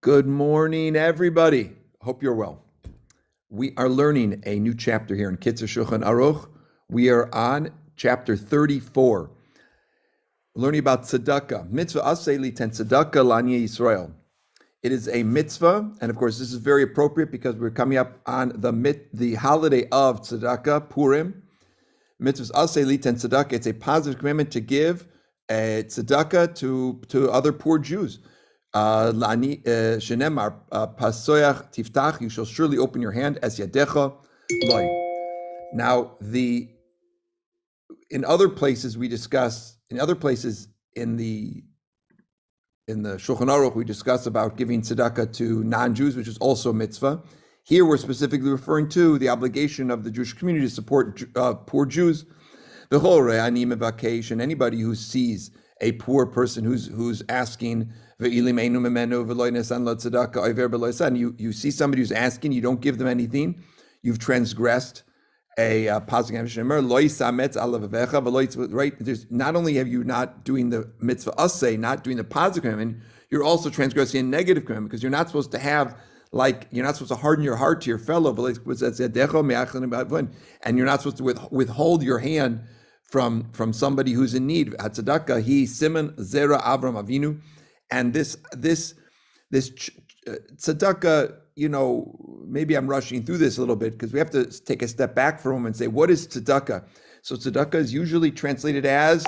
Good morning, everybody. Hope you're well. We are learning a new chapter here in Kitzur Shulchan Aruch. We are on chapter 34. We're learning about Tzedakah. Mitzvah aseh litan Tzedakah l'Aniyei Yisrael. It is a mitzvah, and of course this is very appropriate because we're coming up on the holiday of Tzedakah, Purim. Mitzvah aseh litan Tzedakah. It's a positive commandment to give a Tzedakah to other poor Jews. Shenemar pasoyach tiftach, you shall surely open your hand as yadecha loy. Now, in other places in the Shulchan Aruch we discuss about giving tzedakah to non-Jews, which is also a mitzvah. Here we're specifically referring to the obligation of the Jewish community to support poor Jews. And anybody who sees a poor person who's asking, and you see somebody who's asking, you don't give them anything, you've transgressed a positive. Right? There's not only have you not doing the mitzvah aseh, not doing the positive commandment, you're also transgressing a negative commandment because you're not supposed to harden your heart to your fellow, and you're not supposed to withhold your hand from somebody who's in need. Tadaka, he siman zera Avram Avinu, and this tzedakah. Maybe I'm rushing through this a little bit because we have to take a step back for a moment and say, what is tzedakah? So tzedakah is usually translated as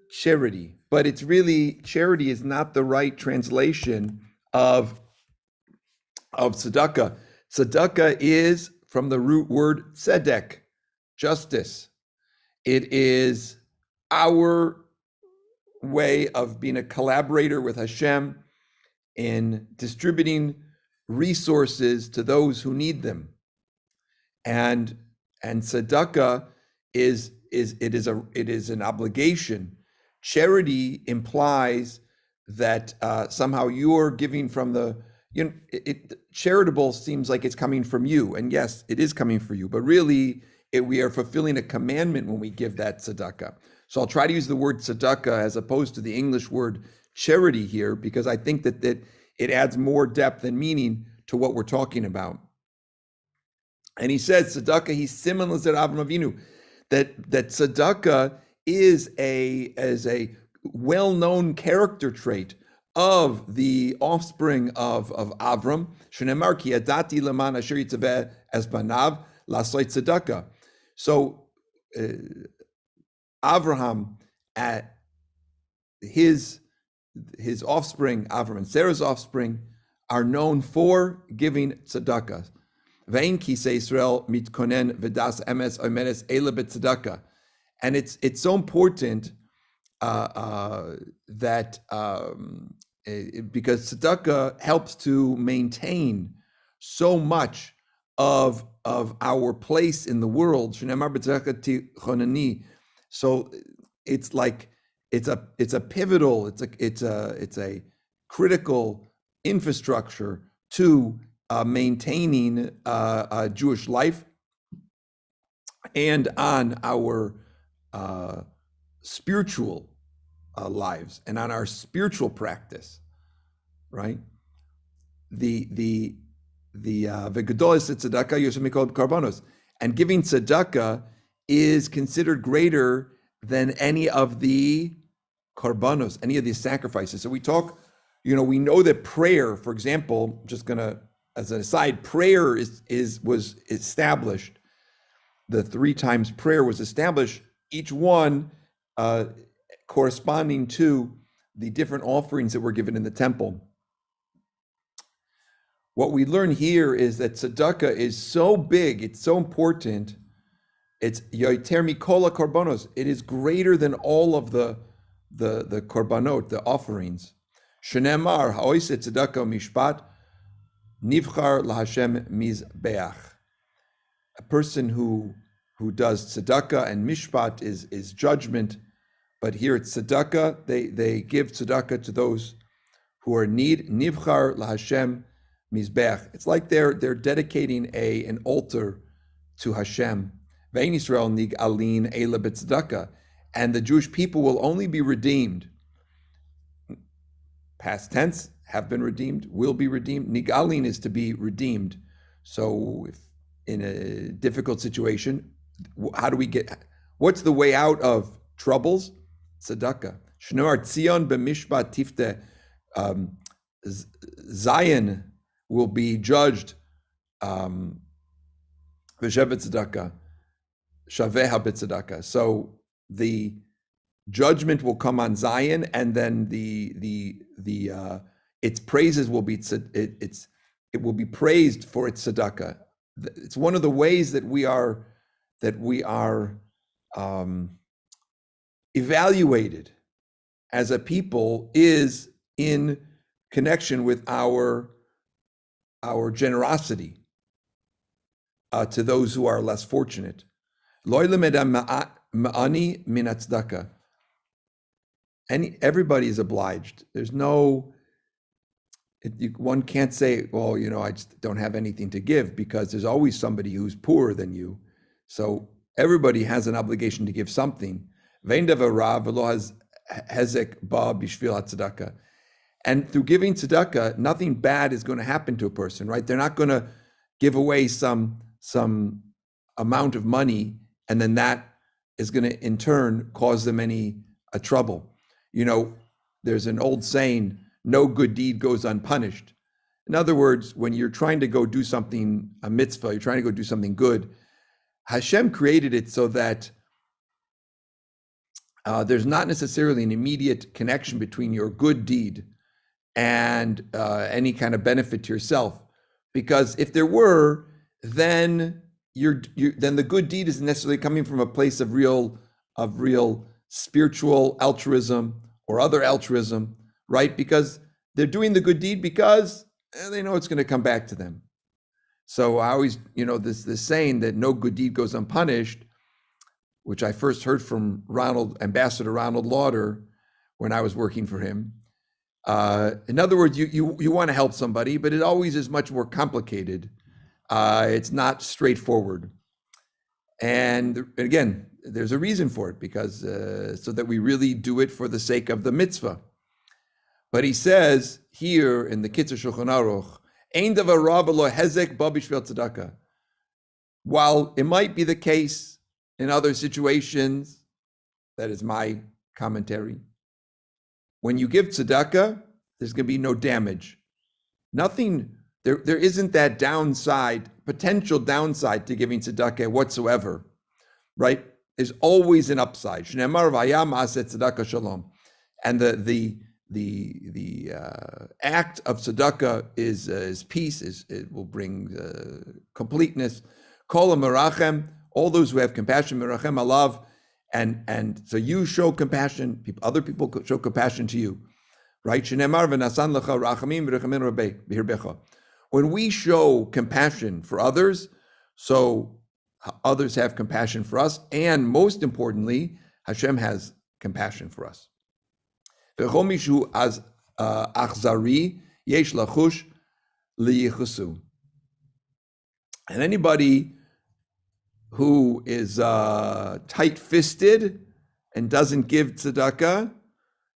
charity, but it's really, charity is not the right translation of tzedakah. Tzedakah is from the root word tzedek, justice. It is our way of being a collaborator with Hashem in distributing resources to those who need them. And tzedakah is an obligation. Charity implies that somehow you're giving from charitable seems like it's coming from you, and yes, it is coming from you, but really we are fulfilling a commandment when we give that tzedakah. So I'll try to use the word tzedakah as opposed to the English word charity here, because I think that it adds more depth and meaning to what we're talking about. And he says, tzedakah, he's similar to Avram Avinu, that tzedakah is a well-known character trait of the offspring of Avram. Shenemar ki yadati leman asher yitzaveh es banav lasoi tzedakah. So Abraham, at his offspring, Avram and Sarah's offspring, are known for giving tzedakah. Vein kisei Yisrael mitkonen v'das emes omeres ele b'tzedakah. And it's so important that because tzedakah helps to maintain so much of our place in the world. So it's like it's a pivotal, it's a critical infrastructure to maintaining Jewish life and on our spiritual lives and on our spiritual practice, right? The v'gedolos tzedakah yosem mikol karbanos, and giving tzedakah is considered greater than any of the karbanos, any of these sacrifices. So we talk, we know that prayer, for example, just gonna as an aside, prayer was established. The 3 times prayer was established, each one corresponding to the different offerings that were given in the temple. What we learn here is that tzedakah is so big, it's so important, it's yoter mikola korbanos. It is greater than all of the korbanot, the offerings. Shenemar ha'oiseh tzedakah mishpat nivchar laHashem mizbeach. A person who does tzedakah and mishpat is judgment, but here it's tzedakah. They give tzedakah to those who are in need. Nivchar laHashem mizbeach. It's like they're dedicating an altar to Hashem. Ve'in Yisrael nig alin eila b'tzedakah, and the Jewish people will only be redeemed past tense, have been redeemed, will be redeemed. Nigalin is to be redeemed. So if in a difficult situation, how do we what's the way out of troubles? Tzedakah. Shnor Tzion b'mishpat tifte. Zion will be judged. V'shevet tzedakah. Shaveha b'tzedakah. So the judgment will come on Zion, and then its praises will be it will be praised for its tzedakah. It's one of the ways that we are evaluated as a people is in connection with our generosity to those who are less fortunate. Everybody is obliged. There's no. One can't say, well, I just don't have anything to give, because there's always somebody who's poorer than you. So everybody has an obligation to give something. And through giving tzedakah, nothing bad is going to happen to a person, right? They're not going to give away some amount of money, and then that is going to in turn cause them any trouble. There's an old saying, no good deed goes unpunished. In other words, when you're trying to go do something, a mitzvah, you're trying to go do something good, Hashem created it so that there's not necessarily an immediate connection between your good deed and any kind of benefit to yourself. Because if there were, then then the good deed isn't necessarily coming from a place of real spiritual altruism or other altruism, right? Because they're doing the good deed because they know it's going to come back to them. So I always, this saying that no good deed goes unpunished, which I first heard from Ambassador Ronald Lauder when I was working for him. In other words, you want to help somebody, but it always is much more complicated. It's not straightforward. And again, there's a reason for it, because so that we really do it for the sake of the mitzvah. But he says here in the Kitzur Shulchan Aruch, Ein davar ra v'lo hezek ba b'shvil tzedakah. While it might be the case in other situations, that is my commentary, when you give tzedakah, there's going to be no damage. Nothing, there isn't that potential downside to giving tzedakah whatsoever, right? There's always an upside. Shneimar v'haya ma'aseh tzedakah shalom. And the act of tzedakah is peace. It will bring completeness. Kol ha'merachem, all those who have compassion, merachem alav, and so you show compassion. Other people show compassion to you, right? Shneimar v'nasan lecha rachamim v'rechamin b'hirbecha. When we show compassion for others, so others have compassion for us, and most importantly, Hashem has compassion for us. And anybody who is tight-fisted and doesn't give tzedakah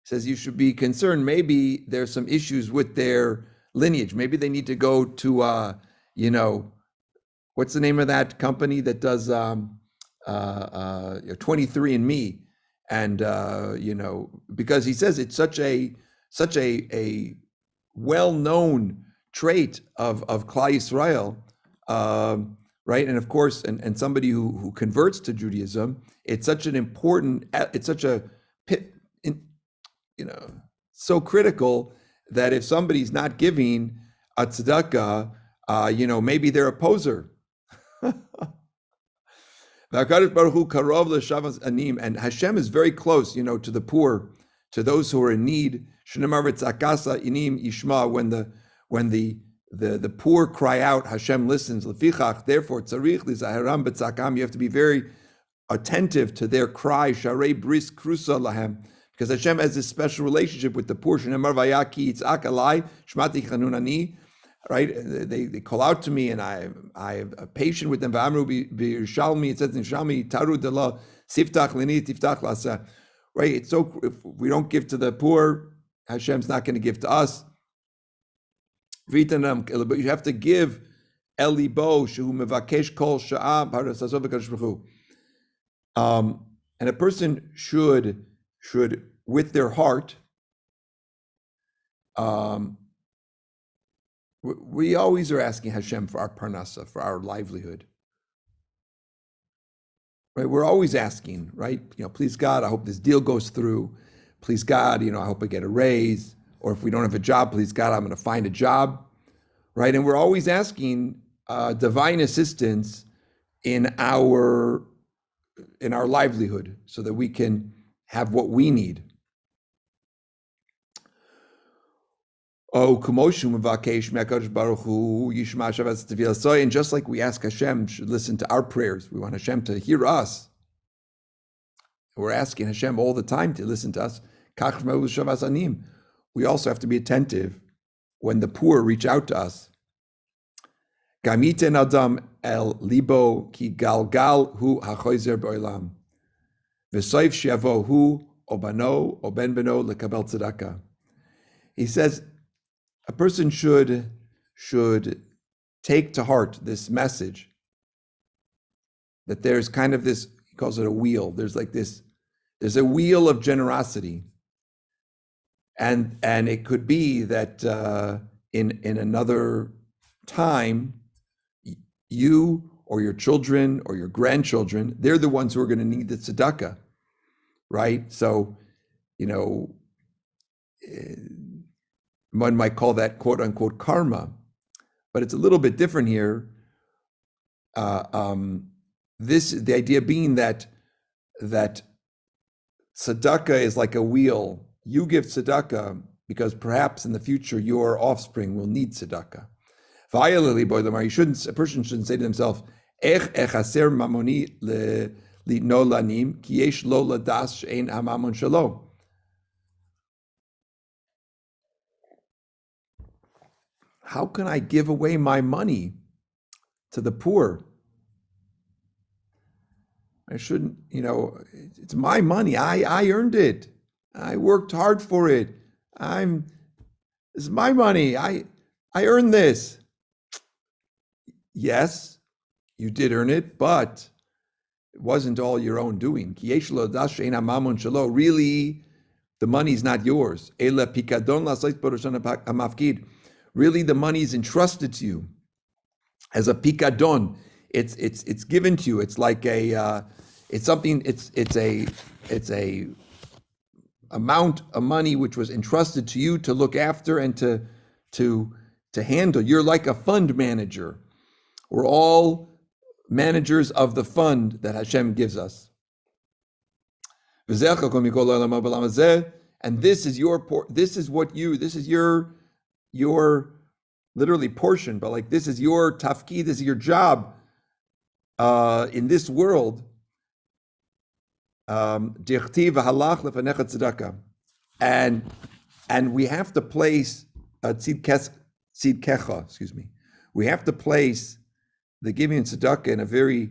says you should be concerned. Maybe there's some issues with their lineage. Maybe they need to go to, what's the name of that company that does 23andMe? And because he says it's such a well-known trait of Klal Yisrael, right? And of course, and somebody who converts to Judaism, it's such an important, so critical that if somebody's not giving a tzedakah, maybe they're a poser. And Hashem is very close, to the poor, to those who are in need. When the poor cry out, Hashem listens. Therefore, you have to be very attentive to their cry. Because Hashem has this special relationship with the poor. Right? They call out to me, and I am patient with them. It says in Shalmi, Taru Dela, Siftach Lini, Tiftach Lasa. Right? It's so, if we don't give to the poor, Hashem's not going to give to us. But you have to give Elibo shehu mevakesh kol sha'ah parnasaso v'kadosh baruch hu. And a person should with their heart. We always are asking Hashem for our parnasa, for our livelihood. Right? We're always asking, right? Please God, I hope this deal goes through. Please God, I hope I get a raise. Or if we don't have a job, please God, I'm going to find a job. Right? And we're always asking divine assistance in our livelihood so that we can have what we need. And just like we ask Hashem should listen to our prayers, we want Hashem to hear us. We're asking Hashem all the time to listen to us. We also have to be attentive when the poor reach out to us. Adam el libo ki galgal hu hachoizer b'olam v'soif she'avo hu obano oben beno lekabel tzedakah. He says a person should take to heart this message that there's kind of this, he calls it a wheel. There's a wheel of generosity. And it could be that in another time, you or your children or your grandchildren, they're the ones who are going to need the tzedakah, right? So, one might call that quote unquote karma, but it's a little bit different here. The idea being that tzedakah is like a wheel. You give tzedakah because perhaps in the future your offspring will need tzedakah. A person shouldn't say to himself, echaser mamoni litno lanim ki yesh lo ladas she'ein hamamon shelo. How can I give away my money to the poor? I shouldn't, it's my money. I earned it. I worked hard for it. This is my money. I earned this. Yes, you did earn it, but it wasn't all your own doing. Really, the money's not yours. Really, the money is entrusted to you as a pikadon. It's given to you. It's like it's a amount of money which was entrusted to you to look after and to handle. You're like a fund manager. We're all managers of the fund that Hashem gives us. And this is your literally portion, but this is your tafkid, this is your job in this world. And we have to place we have to place the giving of tzedakah in a very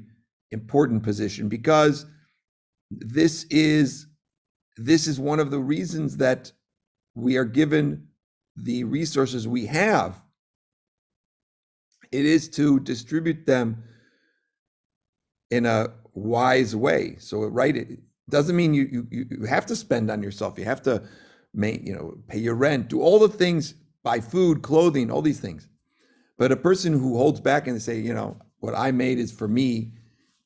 important position, because this is one of the reasons that we are given the resources we have. It is to distribute them in a wise way. So, right, it doesn't mean you have to spend on yourself. You have to pay your rent, do all the things, buy food, clothing, all these things. But a person who holds back and they say, what I made is for me,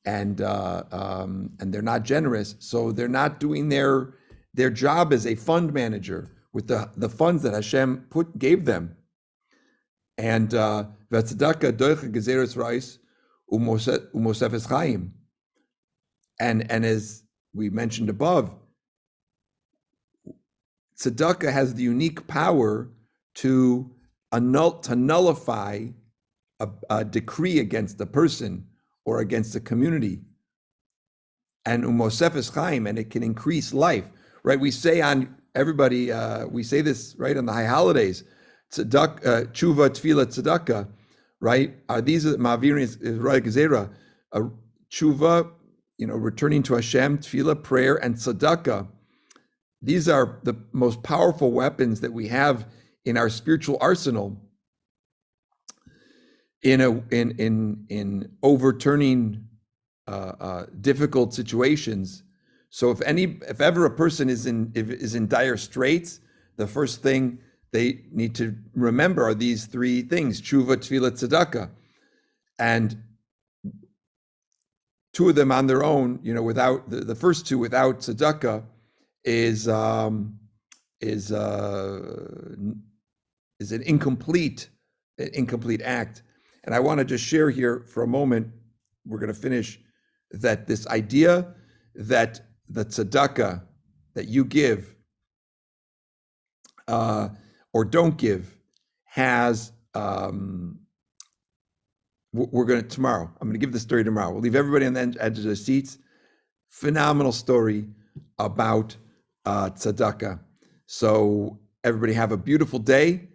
and they're not generous, so they're not doing their job as a fund manager with the funds that Hashem gave them. And v'tzedakah doicha gezeres rais umosefes chaim. And as we mentioned above, tzedakah has the unique power to nullify a decree against a person or against a community. And umosefes chaim, and it can increase life. Right? We say we say this right on the high holidays. Tzedakah, tshuva, tefillah, tzedakah. Right? These are ma'avirin right gezerah. Tshuva, returning to Hashem, tefillah, prayer, and tzedakah. these are the most powerful weapons that we have in our spiritual arsenal in overturning difficult situations. So if ever a person is in dire straits, the first thing they need to remember are these three things: tshuva, tefillah, tzedakah. And two of them on their own, without the first two, without tzedakah, is an incomplete act. And I want to just share here for a moment, we're going to finish, that this idea that the tzedakah that you give or don't give has, we're going to, tomorrow, I'm going to give the story tomorrow. We'll leave everybody on the edge of their seats. Phenomenal story about tzedakah. So everybody have a beautiful day.